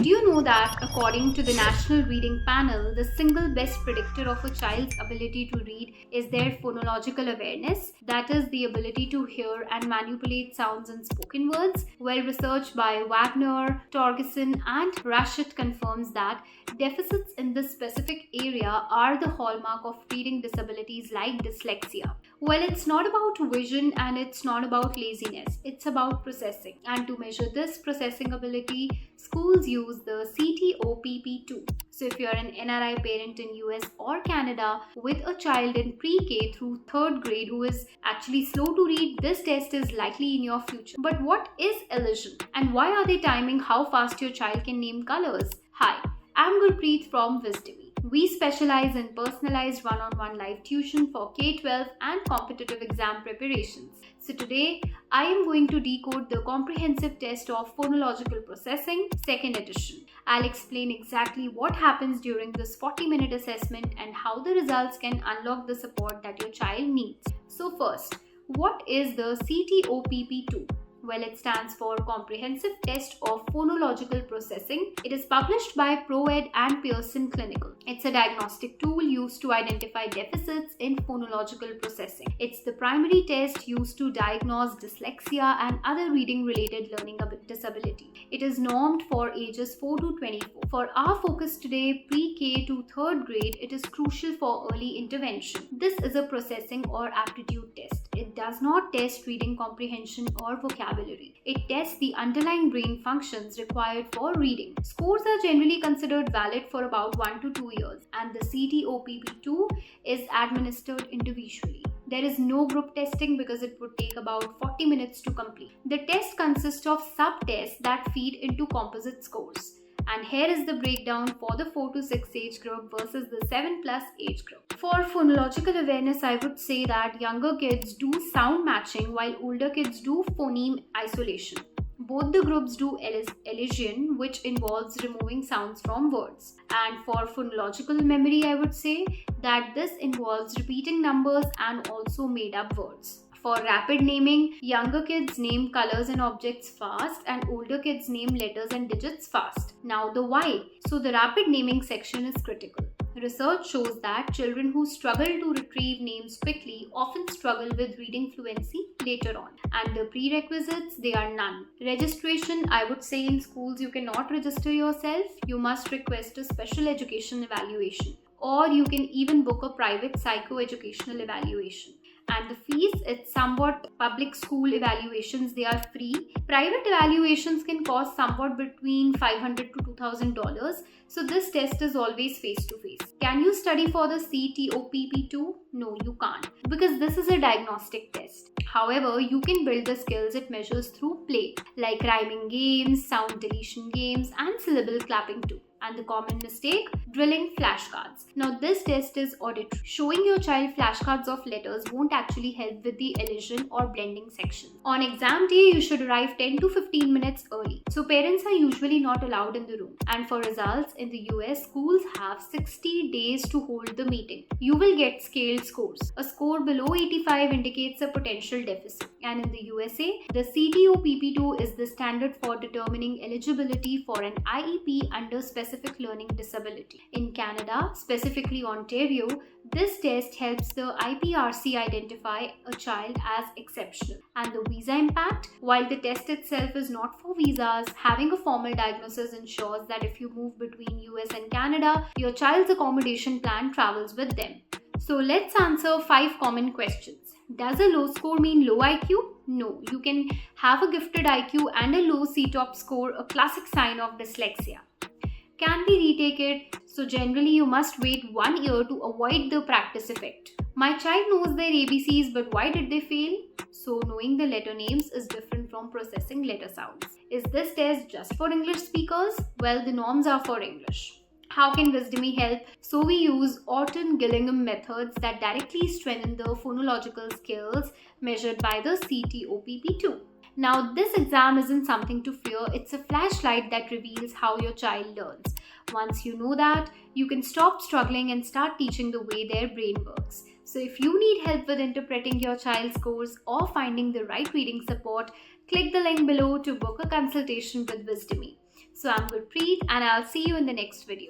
Did you know that according to the National Reading Panel, the single best predictor of a child's ability to read is their phonological awareness, that is, the ability to hear and manipulate sounds in spoken words? Well, research by Wagner, Torgerson, and Rashid confirms that deficits in this specific area are the hallmark of reading disabilities like dyslexia. Well, it's not about vision and it's not about laziness, it's about processing. And to measure this processing ability, schools use the CTOPP-2. So if you're an NRI parent in US or Canada with a child in pre-K through 3rd grade who is actually slow to read, this test is likely in your future. But what is elision? And why are they timing how fast your child can name colors? Hi, I'm Gurpreet from Wizdomi. We specialize in personalized one-on-one live tuition for K-12 and competitive exam preparations. So today, I am going to decode the comprehensive test of phonological processing, 2nd edition. I'll explain exactly what happens during this 40-minute assessment and how the results can unlock the support that your child needs. So first, what is the CTOPP-2? Well, it stands for Comprehensive Test of Phonological Processing. It is published by ProEd and Pearson Clinical. It's a diagnostic tool used to identify deficits in phonological processing. It's the primary test used to diagnose dyslexia and other reading-related learning disability. It is normed for ages 4 to 24. For our focus today, pre-K to 3rd grade, it is crucial for early intervention. This is a processing or aptitude test. It does not test reading comprehension or vocabulary. It tests the underlying brain functions required for reading. Scores are generally considered valid for about 1 to 2 years, and the CTOPP-2 is administered individually. There is no group testing because it would take about 40 minutes to complete. The test consists of sub-tests that feed into composite scores. And here is the breakdown for the 4 to 6 age group versus the 7+ age group. For phonological awareness, I would say that younger kids do sound matching while older kids do phoneme isolation. Both the groups do elision, which involves removing sounds from words. And for phonological memory, I would say that this involves repeating numbers and also made up words. For rapid naming, younger kids name colors and objects fast and older kids name letters and digits fast. Now the why. So the rapid naming section is critical. Research shows that children who struggle to retrieve names quickly often struggle with reading fluency later on. And the prerequisites, they are none. Registration, I would say in schools you cannot register yourself. You must request a special education evaluation. Or you can even book a private psychoeducational evaluation. And the fees, it's somewhat public school evaluations, they are free. Private evaluations can cost somewhat between $500 to $2,000. So this test is always face-to-face. Can you study for the CTOPP-2? No, you can't, because this is a diagnostic test. However, you can build the skills it measures through play, like rhyming games, sound deletion games, and syllable clapping too. And the common mistake, drilling flashcards. Now this test is auditory. Showing your child flashcards of letters won't actually help with the elision or blending section. On exam day, you should arrive 10 to 15 minutes early. So parents are usually not allowed in the room. And for results, in the US, schools have 60 days to hold the meeting. You will get scaled scores. A score below 85 indicates a potential deficit. And in the USA, the CTOPP-2 is the standard for determining eligibility for an IEP under specific learning disability. In Canada, specifically Ontario, this test helps the IPRC identify a child as exceptional. And the visa impact, while the test itself is not for visas, having a formal diagnosis ensures that if you move between US and Canada, your child's accommodation plan travels with them. So let's answer 5 common questions. Does a low score mean low IQ? No, you can have a gifted IQ and a low CTOPP score, a classic sign of dyslexia. Can we retake it? So generally you must wait 1 year to avoid the practice effect. My child knows their ABCs, but why did they fail? So knowing the letter names is different from processing letter sounds. Is this test just for English speakers? Well, the norms are for English. How can Wizdomi help? So we use Orton-Gillingham methods that directly strengthen the phonological skills measured by the CTOPP-2. Now, this exam isn't something to fear, it's a flashlight that reveals how your child learns. Once you know that, you can stop struggling and start teaching the way their brain works. So if you need help with interpreting your child's scores or finding the right reading support, click the link below to book a consultation with Wizdomi. So I'm Gurpreet and I'll see you in the next video.